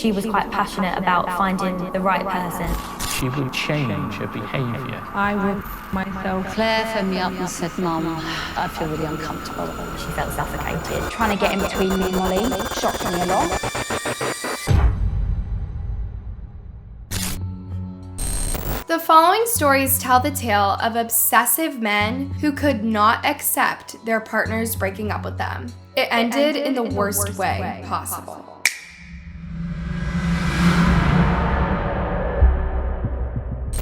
She was quite passionate about finding the right person. She would change her behaviour. I would myself. Claire phoned me up and said, Mum, I feel really uncomfortable. She felt suffocated. Trying to get in between me and Molly shocked me a lot. The following stories tell the tale of obsessive men who could not accept their partners breaking up with them. It ended in the worst way possible.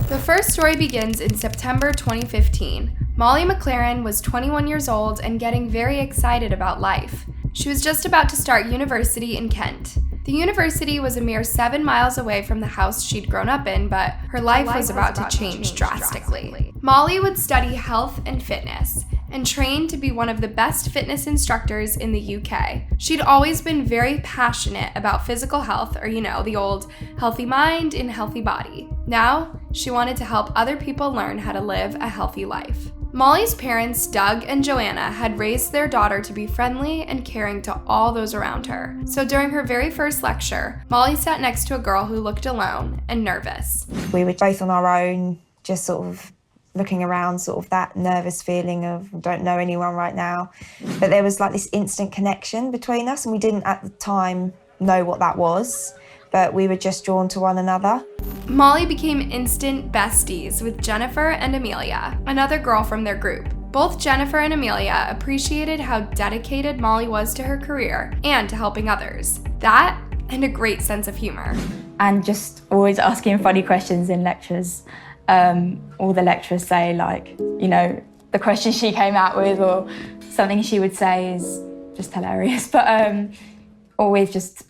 The first story begins in September 2015. Molly McLaren was 21 years old and getting very excited about life. She was just about to start university in Kent. The university was a mere 7 miles away from the house she'd grown up in, but her life was about to change drastically. Molly would study health and fitness and train to be one of the best fitness instructors in the UK. She'd always been very passionate about physical health, or the old healthy mind in healthy body. Now, she wanted to help other people learn how to live a healthy life. Molly's parents, Doug and Joanna, had raised their daughter to be friendly and caring to all those around her. So during her very first lecture, Molly sat next to a girl who looked alone and nervous. We were both on our own, just sort of looking around, sort of that nervous feeling of don't know anyone right now. But there was like this instant connection between us, and we didn't at the time know what that was, but we were just drawn to one another. Molly became instant besties with Jennifer and Amelia, another girl from their group. Both Jennifer and Amelia appreciated how dedicated Molly was to her career and to helping others. That and a great sense of humor. And just always asking funny questions in lectures. All the lecturers say, the question she came out with or something she would say is just hilarious. But always just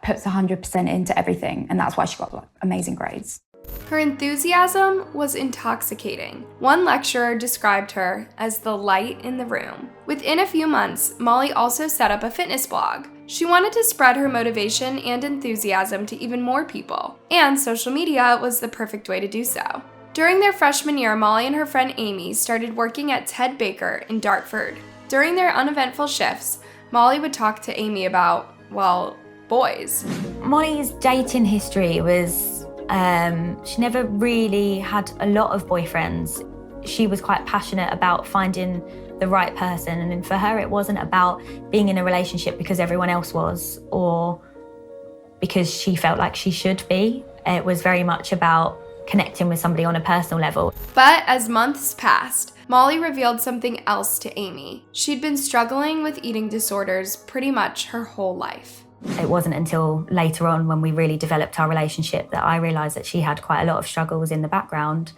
puts 100% into everything, and that's why she got amazing grades. Her enthusiasm was intoxicating. One lecturer described her as the light in the room. Within a few months, Molly also set up a fitness blog. She wanted to spread her motivation and enthusiasm to even more people, and social media was the perfect way to do so. During their freshman year, Molly and her friend Amy started working at Ted Baker in Dartford. During their uneventful shifts, Molly would talk to Amy about, boys. Molly's dating history was, she never really had a lot of boyfriends. She was quite passionate about finding the right person, and for her it wasn't about being in a relationship because everyone else was or because she felt like she should be. It was very much about connecting with somebody on a personal level. But as months passed, Molly revealed something else to Amy. She'd been struggling with eating disorders pretty much her whole life. It wasn't until later on when we really developed our relationship that I realised that she had quite a lot of struggles in the background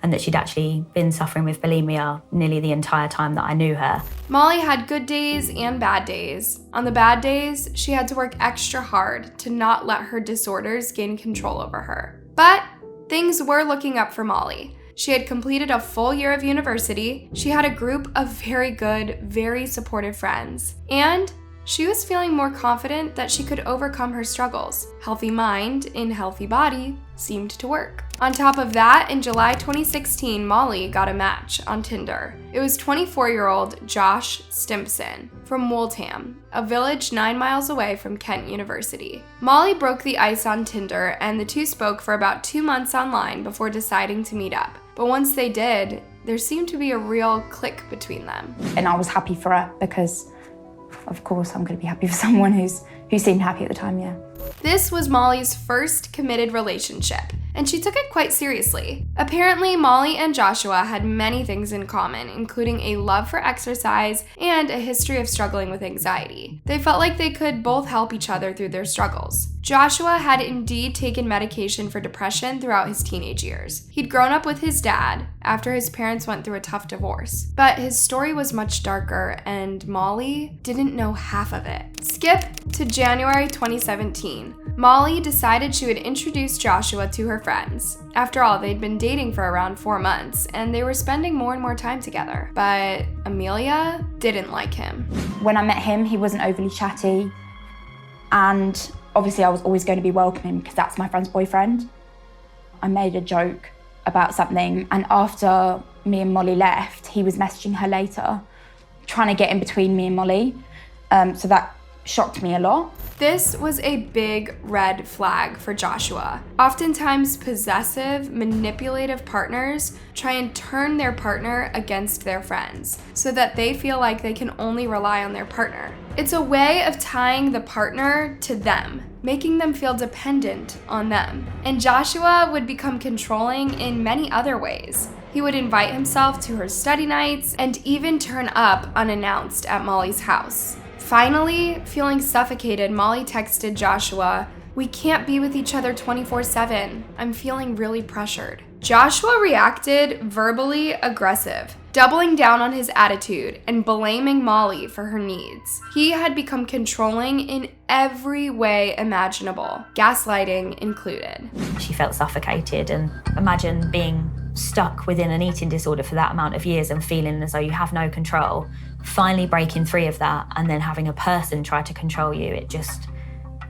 and that she'd actually been suffering with bulimia nearly the entire time that I knew her. Molly had good days and bad days. On the bad days, she had to work extra hard to not let her disorders gain control over her. But things were looking up for Molly. She had completed a full year of university, she had a group of very good, very supportive friends, and she was feeling more confident that she could overcome her struggles. Healthy mind in healthy body seemed to work. On top of that, in July 2016, Molly got a match on Tinder. It was 24-year-old Josh Stimpson from Wooltham, a village 9 miles away from Kent University. Molly broke the ice on Tinder, and the two spoke for about 2 months online before deciding to meet up. But once they did, there seemed to be a real click between them. And I was happy for her because, of course, I'm going to be happy for someone who seemed happy at the time, yeah. This was Molly's first committed relationship, and she took it quite seriously. Apparently, Molly and Joshua had many things in common, including a love for exercise and a history of struggling with anxiety. They felt like they could both help each other through their struggles. Joshua had indeed taken medication for depression throughout his teenage years. He'd grown up with his dad after his parents went through a tough divorce. But his story was much darker, and Molly didn't know half of it. Skip to January 2017. Molly decided she would introduce Joshua to her friends. After all, they'd been dating for around 4 months, and they were spending more and more time together. But Amelia didn't like him. When I met him, he wasn't overly chatty, and obviously I was always going to be welcoming because that's my friend's boyfriend. I made a joke about something, and after me and Molly left, he was messaging her later, trying to get in between me and Molly, so that shocked me a lot. This was a big red flag for Joshua. Oftentimes, possessive, manipulative partners try and turn their partner against their friends so that they feel like they can only rely on their partner. It's a way of tying the partner to them, making them feel dependent on them. And Joshua would become controlling in many other ways. He would invite himself to her study nights and even turn up unannounced at Molly's house. Finally, feeling suffocated, Molly texted Joshua, "We can't be with each other 24/7. I'm feeling really pressured." Joshua reacted verbally aggressive, doubling down on his attitude and blaming Molly for her needs. He had become controlling in every way imaginable, gaslighting included. She felt suffocated, and imagine being stuck within an eating disorder for that amount of years and feeling as though you have no control, finally breaking free of that and then having a person try to control you.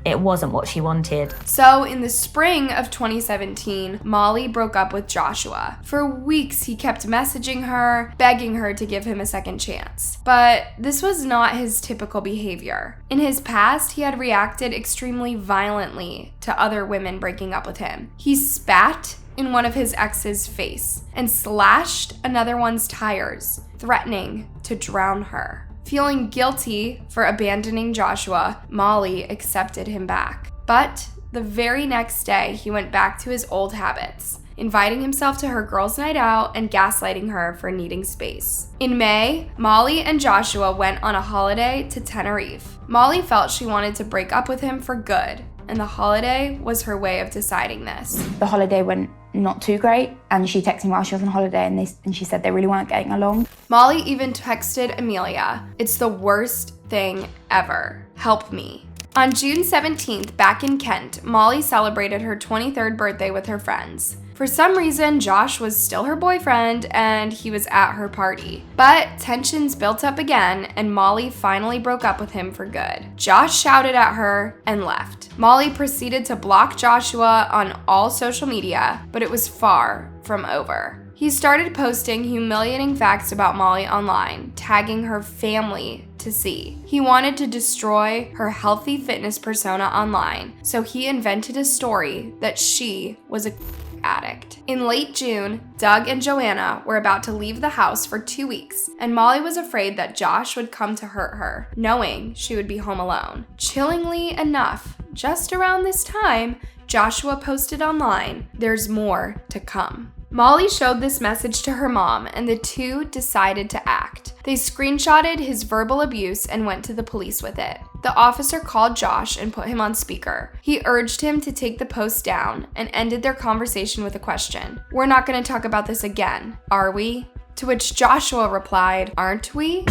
It wasn't what she wanted. So in the spring of 2017, Molly broke up with Joshua. For weeks, he kept messaging her, begging her to give him a second chance. But this was not his typical behavior. In his past, he had reacted extremely violently to other women breaking up with him. He spat in one of his ex's face and slashed another one's tires, threatening to drown her. Feeling guilty for abandoning Joshua, Molly accepted him back. But the very next day, he went back to his old habits, inviting himself to her girls' night out and gaslighting her for needing space. In May, Molly and Joshua went on a holiday to Tenerife. Molly felt she wanted to break up with him for good, and the holiday was her way of deciding this. The holiday went not too great, and she texted me while she was on holiday, and she said they really weren't getting along. Molly even texted Amelia, "It's the worst thing ever. Help me." On June 17th, back in Kent, Molly celebrated her 23rd birthday with her friends. For some reason, Josh was still her boyfriend and he was at her party. But tensions built up again and Molly finally broke up with him for good. Josh shouted at her and left. Molly proceeded to block Joshua on all social media, but it was far from over. He started posting humiliating facts about Molly online, tagging her family to see. He wanted to destroy her healthy fitness persona online, so he invented a story that she was a addict. In late June, Doug and Joanna were about to leave the house for 2 weeks, and Molly was afraid that Josh would come to hurt her, knowing she would be home alone. Chillingly enough, just around this time, Joshua posted online, "There's more to come." Molly showed this message to her mom, and the two decided to act. They screenshotted his verbal abuse and went to the police with it. The officer called Josh and put him on speaker. He urged him to take the post down and ended their conversation with a question. "We're not going to talk about this again, are we?" To which Joshua replied, "Aren't we?"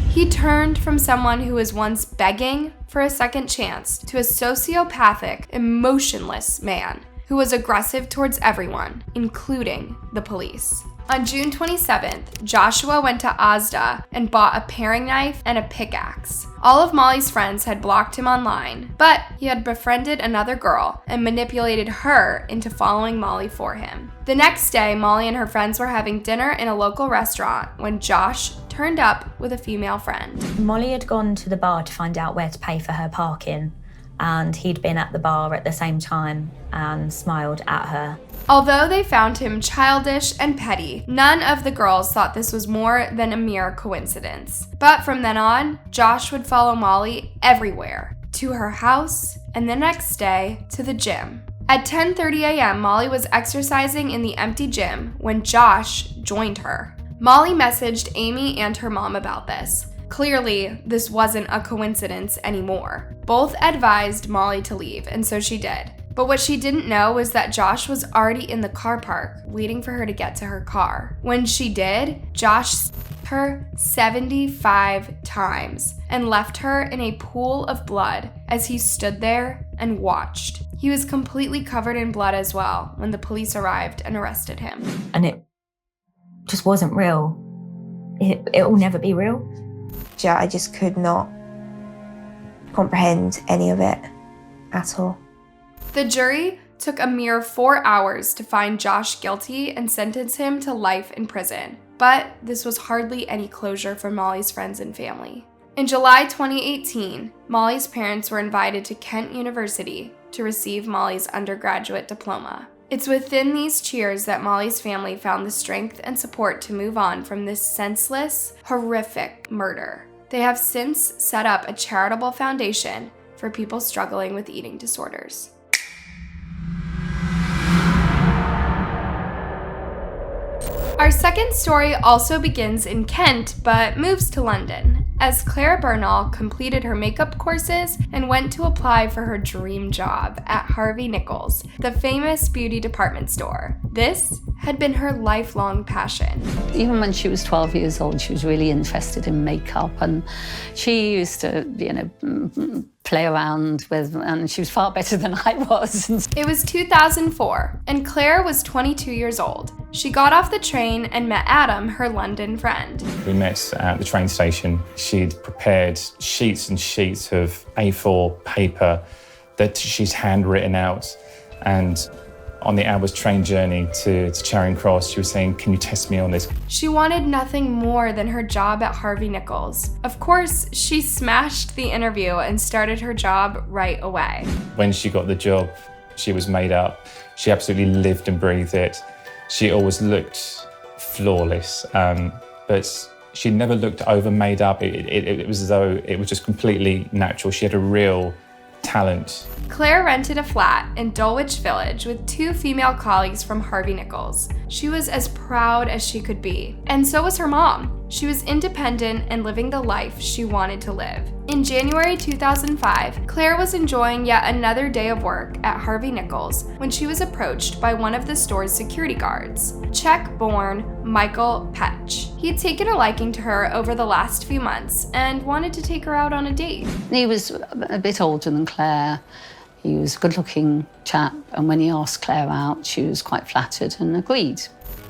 He turned from someone who was once begging for a second chance to a sociopathic, emotionless man who was aggressive towards everyone, including the police. On June 27th, Joshua went to Asda and bought a paring knife and a pickaxe. All of Molly's friends had blocked him online, but he had befriended another girl and manipulated her into following Molly for him. The next day, Molly and her friends were having dinner in a local restaurant when Josh turned up with a female friend. Molly had gone to the bar to find out where to pay for her parking, and he'd been at the bar at the same time and smiled at her. Although they found him childish and petty, none of the girls thought this was more than a mere coincidence. But from then on, Josh would follow Molly everywhere, to her house, and the next day, to the gym. At 10:30 a.m., Molly was exercising in the empty gym when Josh joined her. Molly messaged Amy and her mom about this. Clearly, this wasn't a coincidence anymore. Both advised Molly to leave, and so she did. But what she didn't know was that Josh was already in the car park, waiting for her to get to her car. When she did, Josh stabbed her 75 times and left her in a pool of blood as he stood there and watched. He was completely covered in blood as well when the police arrived and arrested him. And it just wasn't real. It will never be real. I just could not comprehend any of it at all. The jury took a mere 4 hours to find Josh guilty and sentence him to life in prison. But this was hardly any closure for Molly's friends and family. In July 2018, Molly's parents were invited to Kent University to receive Molly's undergraduate diploma. It's within these cheers that Molly's family found the strength and support to move on from this senseless, horrific murder. They have since set up a charitable foundation for people struggling with eating disorders. Our second story also begins in Kent, but moves to London, as Clare Bernal completed her makeup courses and went to apply for her dream job at Harvey Nichols, the famous beauty department store. This had been her lifelong passion. Even when she was 12 years old, she was really interested in makeup, and she used to, play around with, and she was far better than I was. It was 2004, and Clare was 22 years old. She got off the train and met Adam, her London friend. We met at the train station. She'd prepared sheets and sheets of A4 paper that she's handwritten out, and on the hour's train journey to Charing Cross, she was saying, "Can you test me on this?" She wanted nothing more than her job at Harvey Nichols. Of course, she smashed the interview and started her job right away. When she got the job, she was made up. She absolutely lived and breathed it. She always looked flawless, but she never looked over made up. It was as though it was just completely natural. She had a real talent. Clare rented a flat in Dulwich Village with 2 female colleagues from Harvey Nichols. She was as proud as she could be, and so was her mom. She was independent and living the life she wanted to live. In January 2005, Clare was enjoying yet another day of work at Harvey Nichols when she was approached by one of the store's security guards, Czech-born Michael Petch. He had taken a liking to her over the last few months and wanted to take her out on a date. He was a bit older than Clare. He was a good-looking chap, and when he asked Clare out, she was quite flattered and agreed.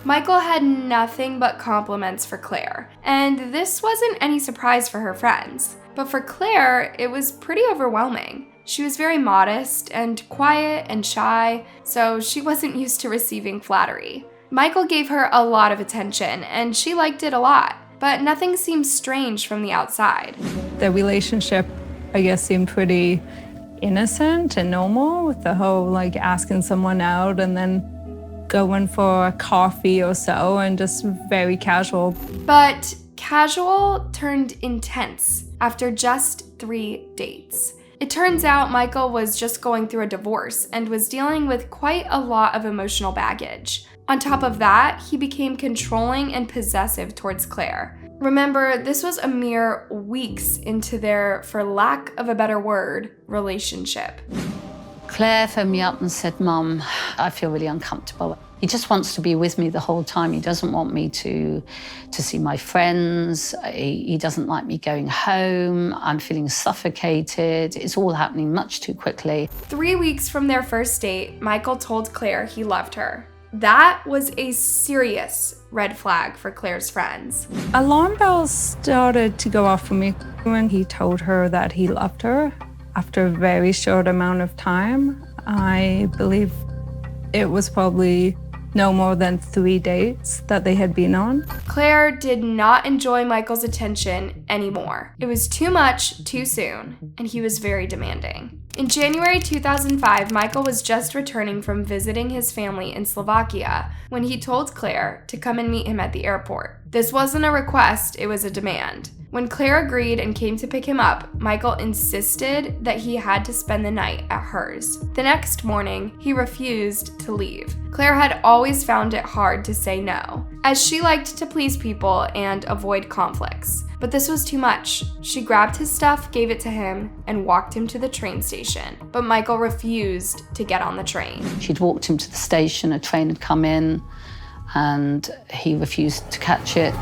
Michael had nothing but compliments for Clare, and this wasn't any surprise for her friends. But for Clare, it was pretty overwhelming. She was very modest and quiet and shy, so she wasn't used to receiving flattery. Michael gave her a lot of attention, and she liked it a lot, but nothing seemed strange from the outside. The relationship, I guess, seemed pretty innocent and normal, with the whole asking someone out and then going for a coffee or so, and just very casual. But casual turned intense after just 3 dates. It turns out Michael was just going through a divorce and was dealing with quite a lot of emotional baggage. On top of that, he became controlling and possessive towards Clare. Remember, this was a mere weeks into their, for lack of a better word, relationship. Clare phoned me up and said, "Mum, I feel really uncomfortable. He just wants to be with me the whole time. He doesn't want me to see my friends. He doesn't like me going home. I'm feeling suffocated. It's all happening much too quickly." 3 weeks from their first date, Michael told Clare he loved her. That was a serious red flag for Clare's friends. Alarm bells started to go off for me when he told her that he loved her. After a very short amount of time, I believe it was probably no more than 3 dates that they had been on. Clare did not enjoy Michael's attention anymore. It was too much, too soon, and he was very demanding. In January 2005, Michael was just returning from visiting his family in Slovakia when he told Clare to come and meet him at the airport. This wasn't a request, it was a demand. When Clare agreed and came to pick him up, Michael insisted that he had to spend the night at hers. The next morning, he refused to leave. Clare had always found it hard to say no, as she liked to please people and avoid conflicts. But this was too much. She grabbed his stuff, gave it to him, and walked him to the train station. But Michael refused to get on the train. She'd walked him to the station, a train had come in, and he refused to catch it.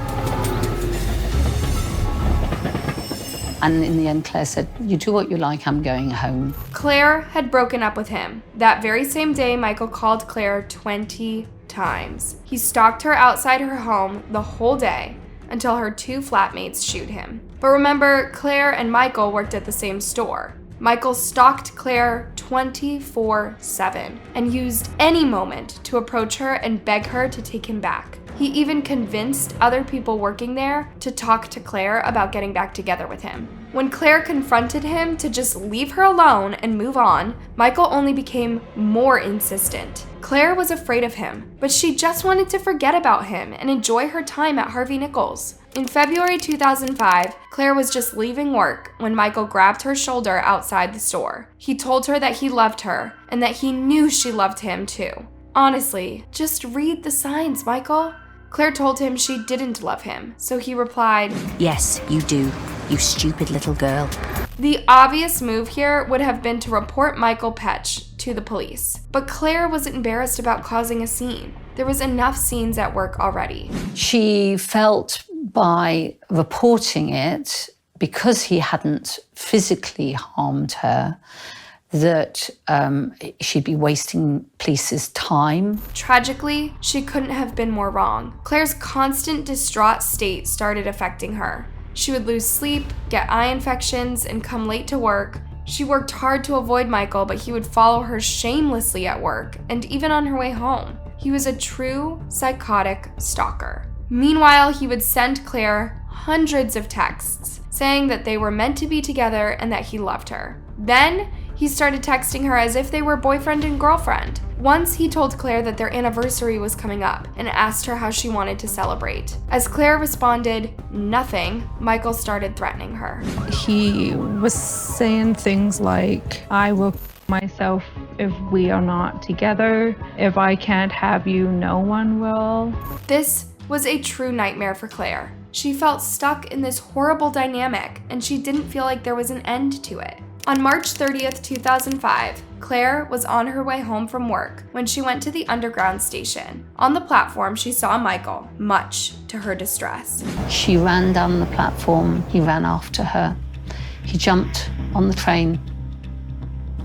And in the end, Clare said, "You do what you like, I'm going home." Clare had broken up with him. That very same day, Michael called Clare 20 times. He stalked her outside her home the whole day until her 2 flatmates shoot him. But remember, Clare and Michael worked at the same store. Michael stalked Clare 24/7 and used any moment to approach her and beg her to take him back. He even convinced other people working there to talk to Claire about getting back together with him. When Claire confronted him to just leave her alone and move on, Michael only became more insistent. Claire was afraid of him, but she just wanted to forget about him and enjoy her time at Harvey Nichols. In February 2005, Claire was just leaving work when Michael grabbed her shoulder outside the store. He told her that he loved her and that he knew she loved him too. Honestly, just read the signs, Michael. Claire told him she didn't love him, so he replied, "Yes, you do, you stupid little girl." The obvious move here would have been to report Michael Petch to the police, but Claire was embarrassed about causing a scene. There was enough scenes at work already. She felt by reporting it, because he hadn't physically harmed her, that she'd be wasting police's time. Tragically, she couldn't have been more wrong. Claire's constant distraught state started affecting her. She would lose sleep, get eye infections, and come late to work. She worked hard to avoid Michael, but he would follow her shamelessly at work and even on her way home. He was a true psychotic stalker. Meanwhile, he would send Claire hundreds of texts saying that they were meant to be together and that he loved her. Then, he started texting her as if they were boyfriend and girlfriend. Once he told Claire that their anniversary was coming up and asked her how she wanted to celebrate. As Claire responded, nothing, Michael started threatening her. He was saying things like, "I will myself if we are not together. If I can't have you, no one will." This was a true nightmare for Claire. She felt stuck in this horrible dynamic, and she didn't feel like there was an end to it. On March 30th, 2005, Claire was on her way home from work when she went to the underground station. On the platform, she saw Michael, much to her distress. She ran down the platform. He ran after her. He jumped on the train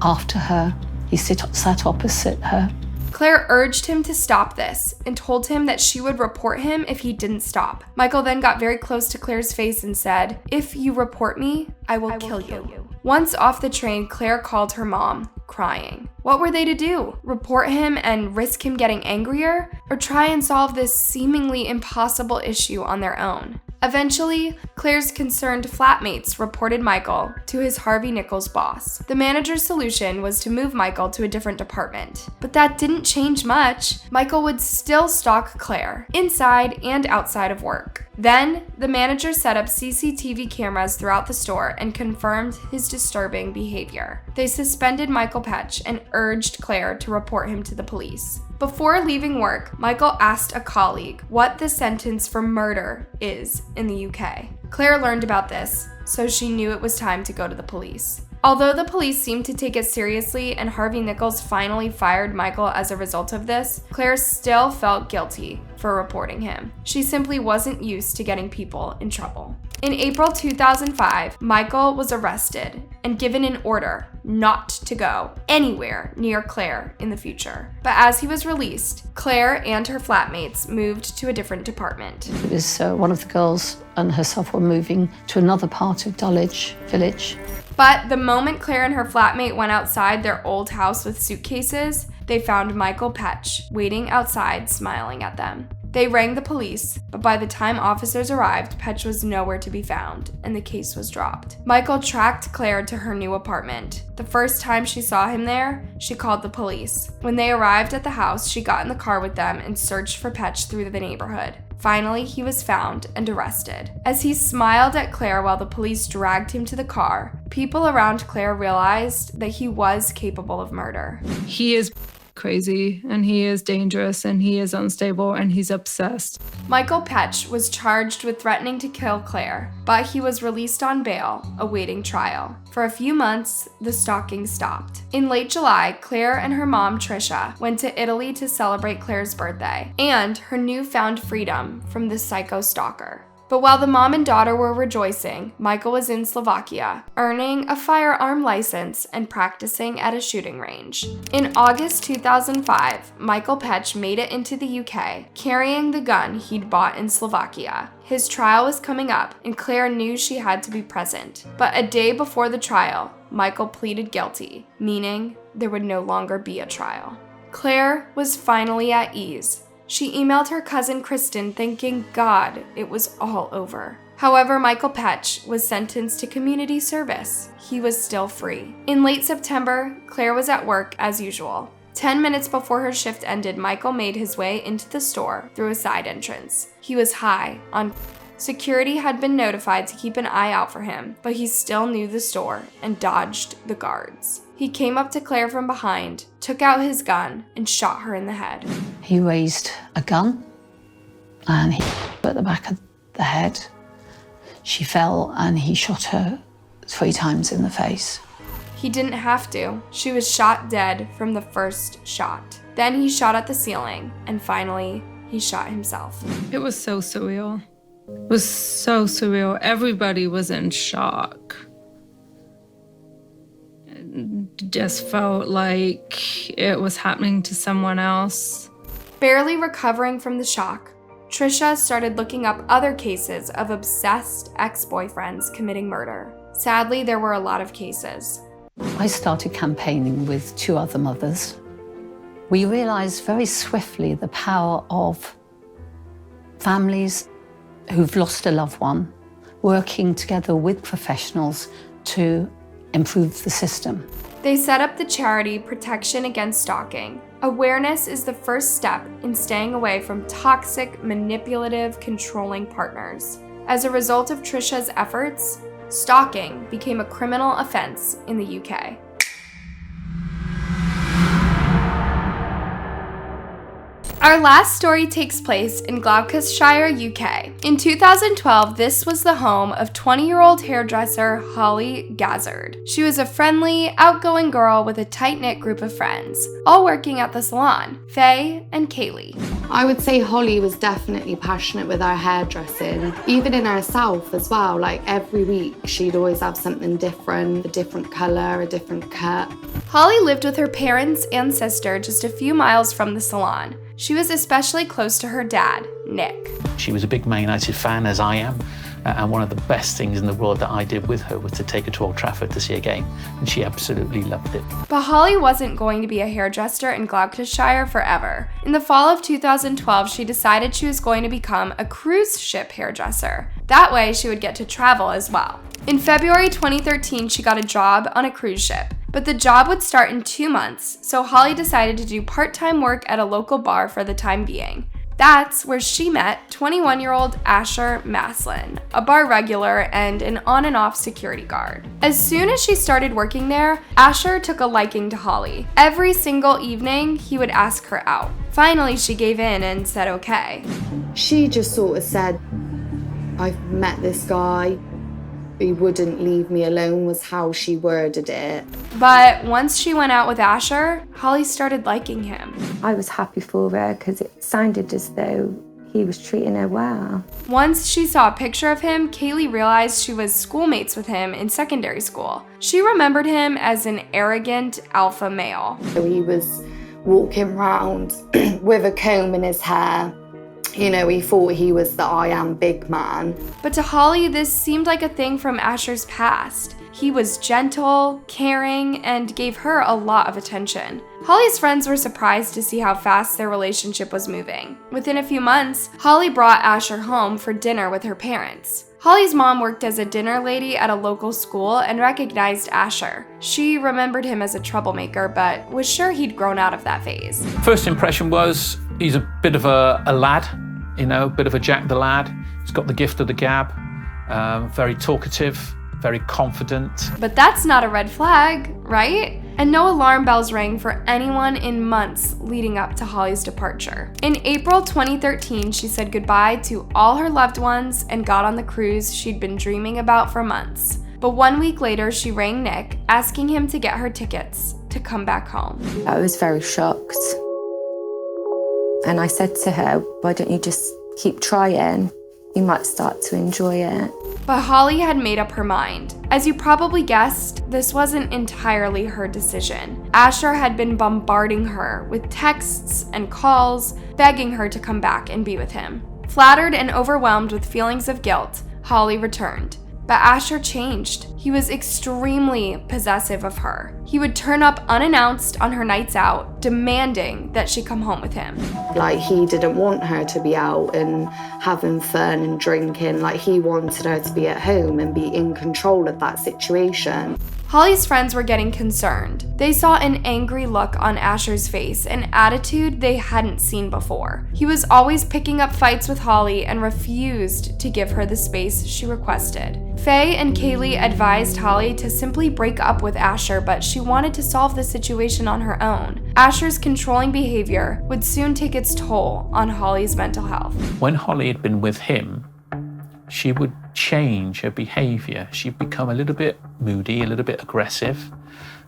after her. He sat opposite her. Claire urged him to stop this and told him that she would report him if he didn't stop. Michael then got very close to Claire's face and said, "If you report me, I will kill you." Once off the train, Claire called her mom, crying. What were they to do? Report him and risk him getting angrier? Or try and solve this seemingly impossible issue on their own? Eventually, Claire's concerned flatmates reported Michael to his Harvey Nichols boss. The manager's solution was to move Michael to a different department. But that didn't change much. Michael would still stalk Claire, inside and outside of work. Then, the manager set up CCTV cameras throughout the store and confirmed his disturbing behavior. They suspended Michael Petch and urged Claire to report him to the police. Before leaving work, Michael asked a colleague what the sentence for murder is in the UK. Claire learned about this, so she knew it was time to go to the police. Although the police seemed to take it seriously and Harvey Nichols finally fired Michael as a result of this, Claire still felt guilty for reporting him. She simply wasn't used to getting people in trouble. In April 2005, Michael was arrested and given an order not to go anywhere near Claire in the future. But as he was released, Claire and her flatmates moved to a different department. It was one of the girls and herself were moving to another part of Dulwich Village. But the moment Claire and her flatmate went outside their old house with suitcases, they found Michael Petch waiting outside, smiling at them. They rang the police, but by the time officers arrived, Petch was nowhere to be found, and the case was dropped. Michael tracked Claire to her new apartment. The first time she saw him there, she called the police. When they arrived at the house, she got in the car with them and searched for Petch through the neighborhood. Finally, he was found and arrested. As he smiled at Claire while the police dragged him to the car, people around Claire realized that he was capable of murder. He is crazy, and he is dangerous, and he is unstable, and he's obsessed. Michael Petch was charged with threatening to kill Claire, but he was released on bail, awaiting trial. For a few months, the stalking stopped. In late July, Claire and her mom, Trisha, went to Italy to celebrate Claire's birthday and her newfound freedom from the psycho stalker. But while the mom and daughter were rejoicing, Michael was in Slovakia, earning a firearm license and practicing at a shooting range. In August 2005, Michael Petch made it into the UK, carrying the gun he'd bought in Slovakia. His trial was coming up, and Claire knew she had to be present. But a day before the trial, Michael pleaded guilty, meaning there would no longer be a trial. Claire was finally at ease. She emailed her cousin Kristen thanking God it was all over. However, Michael Petch was sentenced to community service. He was still free. In late September, Claire was at work as usual. 10 minutes before her shift ended, Michael made his way into the store through a side entrance. He was high on security had been notified to keep an eye out for him, but he still knew the store and dodged the guards. He came up to Claire from behind, took out his gun, and shot her in the head. He raised a gun and he at the back of the head. She fell and he shot her 3 times in the face. He didn't have to. She was shot dead from the first shot. Then he shot at the ceiling, and finally, he shot himself. It was so surreal. It was so surreal. Everybody was in shock. It just felt like it was happening to someone else. Barely recovering from the shock, Trisha started looking up other cases of obsessed ex-boyfriends committing murder. Sadly, there were a lot of cases. I started campaigning with 2 other mothers. We realized very swiftly the power of families who've lost a loved one working together with professionals to improve the system. They set up the charity Protection Against Stalking. Awareness is the first step in staying away from toxic, manipulative, controlling partners. As a result of Trisha's efforts, stalking became a criminal offense in the UK. Our last story takes place in Gloucestershire, UK. In 2012, this was the home of 20-year-old hairdresser Hollie Gazzard. She was a friendly, outgoing girl with a tight-knit group of friends, all working at the salon, Faye and Kaylee. I would say Hollie was definitely passionate with her hairdressing, even in herself as well. Like every week, she'd always have something different, a different colour, a different cut. Hollie lived with her parents and sister just a few miles from the salon. She was especially close to her dad, Nick. She was a big Man United fan, as I am, and one of the best things in the world that I did with her was to take her to Old Trafford to see a game, and she absolutely loved it. But Hollie wasn't going to be a hairdresser in Gloucestershire forever. In the fall of 2012, she decided she was going to become a cruise ship hairdresser. That way, she would get to travel as well. In February 2013, she got a job on a cruise ship. But the job would start in 2 months, so Hollie decided to do part-time work at a local bar for the time being. That's where she met 21-year-old Asher Maslin, a bar regular and an on and off security guard. As soon as she started working there, Asher took a liking to Hollie. Every single evening, he would ask her out. Finally, she gave in and said okay. She just sort of said, I've met this guy. He wouldn't leave me alone was how she worded it. But once she went out with Asher, Hollie started liking him. I was happy for her because it sounded as though he was treating her well. Once she saw a picture of him, Kaylee realized she was schoolmates with him in secondary school. She remembered him as an arrogant alpha male. So he was walking around with a comb in his hair. You know, he thought he was the I am big man. But to Hollie, this seemed like a thing from Asher's past. He was gentle, caring, and gave her a lot of attention. Hollie's friends were surprised to see how fast their relationship was moving. Within a few months, Hollie brought Asher home for dinner with her parents. Hollie's mom worked as a dinner lady at a local school and recognized Asher. She remembered him as a troublemaker, but was sure he'd grown out of that phase. First impression was he's a bit of a lad, you know, a bit of a Jack the lad. He's got the gift of the gab, very talkative, very confident. But that's not a red flag, right? And no alarm bells rang for anyone in months leading up to Hollie's departure. In April 2013, she said goodbye to all her loved ones and got on the cruise she'd been dreaming about for months. But 1 week later, she rang Nick, asking him to get her tickets to come back home. I was very shocked. And I said to her, why don't you just keep trying? You might start to enjoy it. But Hollie had made up her mind. As you probably guessed, this wasn't entirely her decision. Asher had been bombarding her with texts and calls, begging her to come back and be with him. Flattered and overwhelmed with feelings of guilt, Hollie returned. But Asher changed. He was extremely possessive of her. He would turn up unannounced on her nights out, demanding that she come home with him. Like, he didn't want her to be out and having fun and drinking. Like, he wanted her to be at home and be in control of that situation. Hollie's friends were getting concerned. They saw an angry look on Asher's face, an attitude they hadn't seen before. He was always picking up fights with Hollie and refused to give her the space she requested. Faye and Kaylee advised Hollie to simply break up with Asher, but she wanted to solve the situation on her own. Asher's controlling behavior would soon take its toll on Hollie's mental health. When Hollie had been with him, she would change her behavior. She'd become a little bit moody, a little bit aggressive,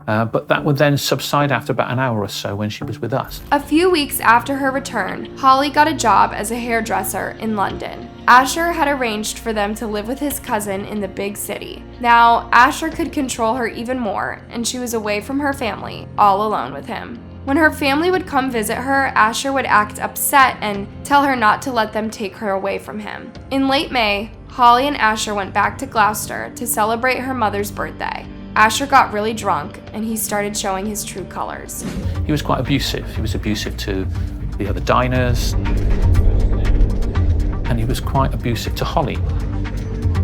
but that would then subside after about an hour or so when she was with us. A few weeks after her return, Hollie got a job as a hairdresser in London. Asher had arranged for them to live with his cousin in the big city. Now, Asher could control her even more, and she was away from her family, all alone with him. When her family would come visit her, Asher would act upset and tell her not to let them take her away from him. In late May, Hollie and Asher went back to Gloucester to celebrate her mother's birthday. Asher got really drunk and he started showing his true colors. He was quite abusive. He was abusive to the other diners, and he was quite abusive to Hollie.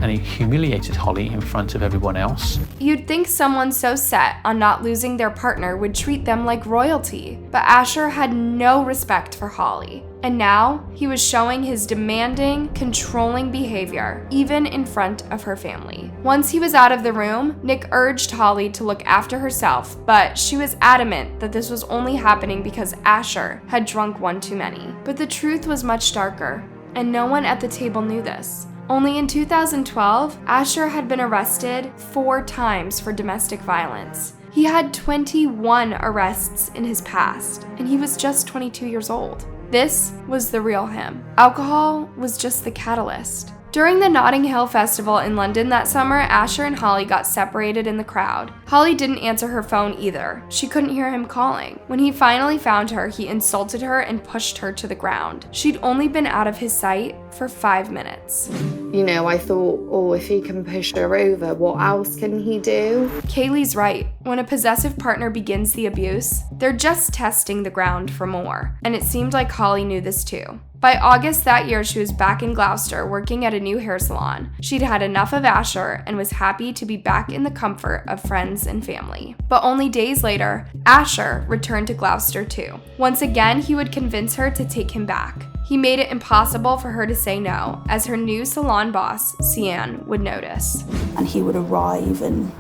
And he humiliated Hollie in front of everyone else. You'd think someone so set on not losing their partner would treat them like royalty, but Asher had no respect for Hollie. And now he was showing his demanding, controlling behavior, even in front of her family. Once he was out of the room, Nick urged Hollie to look after herself, but she was adamant that this was only happening because Asher had drunk one too many. But the truth was much darker, and no one at the table knew this. Only in 2012, Asher had been arrested 4 times for domestic violence. He had 21 arrests in his past, and he was just 22 years old. This was the real him. Alcohol was just the catalyst. During the Notting Hill Festival in London that summer, Asher and Hollie got separated in the crowd. Hollie didn't answer her phone either. She couldn't hear him calling. When he finally found her, he insulted her and pushed her to the ground. She'd only been out of his sight for 5 minutes. You know, I thought, oh, if he can push her over, what else can he do? Kaylee's right. When a possessive partner begins the abuse, they're just testing the ground for more. And it seemed like Hollie knew this too. By August that year, she was back in Gloucester working at a new hair salon. She'd had enough of Asher and was happy to be back in the comfort of friends and family. But only days later, Asher returned to Gloucester too. Once again, he would convince her to take him back. He made it impossible for her to say no, as her new salon boss, Sian, would notice. And he would arrive and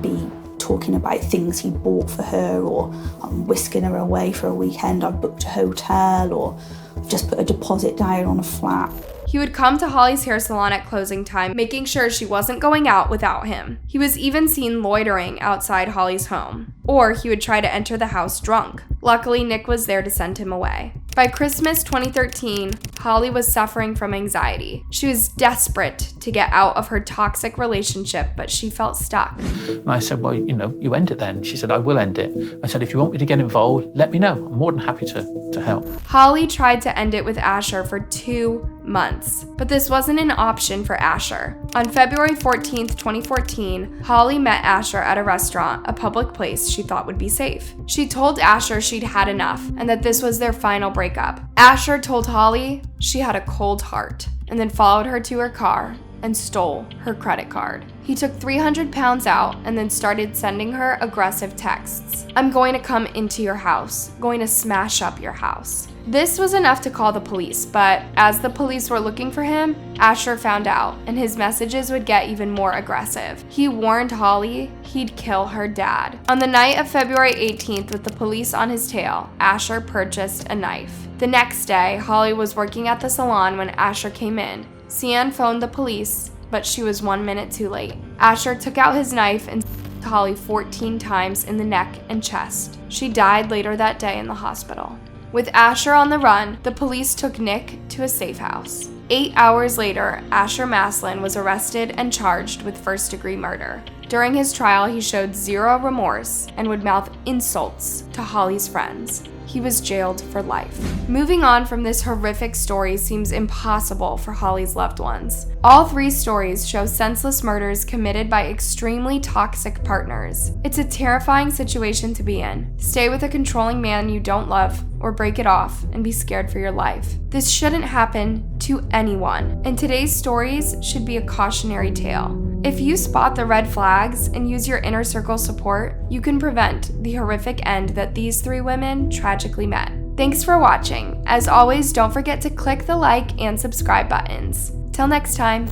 be talking about things he bought for her, or I'm whisking her away for a weekend, I've booked a hotel, or just put a deposit down on a flat. He would come to Hollie's hair salon at closing time, making sure she wasn't going out without him. He was even seen loitering outside Hollie's home. Or he would try to enter the house drunk. Luckily, Nick was there to send him away. By Christmas 2013, Hollie was suffering from anxiety. She was desperate to get out of her toxic relationship, but she felt stuck. And I said, well, you end it then. She said, I will end it. I said, if you want me to get involved, let me know. I'm more than happy to help. Hollie tried to end it with Asher for 2 months, but this wasn't an option for Asher. On February 14th, 2014, Hollie met Asher at a restaurant, a public place she thought would be safe. She told Asher she'd had enough and that this was their final breakup. Asher told Hollie she had a cold heart and then followed her to her car and stole her credit card. He took 300 pounds out and then started sending her aggressive texts. I'm going to come into your house, going to smash up your house. This was enough to call the police, but as the police were looking for him, Asher found out, and his messages would get even more aggressive. He warned Hollie he'd kill her dad. On the night of February 18th, with the police on his tail, Asher purchased a knife. The next day, Hollie was working at the salon when Asher came in. Sian phoned the police, but she was 1 minute too late. Asher took out his knife and stabbed Hollie 14 times in the neck and chest. She died later that day in the hospital. With Asher on the run, the police took Nick to a safe house. 8 hours later, Asher Maslin was arrested and charged with first-degree murder. During his trial, he showed zero remorse and would mouth insults to Hollie's friends. he was jailed for life. Moving on from this horrific story seems impossible for Hollie's loved ones. All 3 stories show senseless murders committed by extremely toxic partners. It's a terrifying situation to be in. Stay with a controlling man you don't love, or break it off and be scared for your life. This shouldn't happen to anyone, and today's stories should be a cautionary tale. If you spot the red flags and use your inner circle support, you can prevent the horrific end that these 3 women tragically met. Thanks for watching. As always, don't forget to click the like and subscribe buttons. Till next time.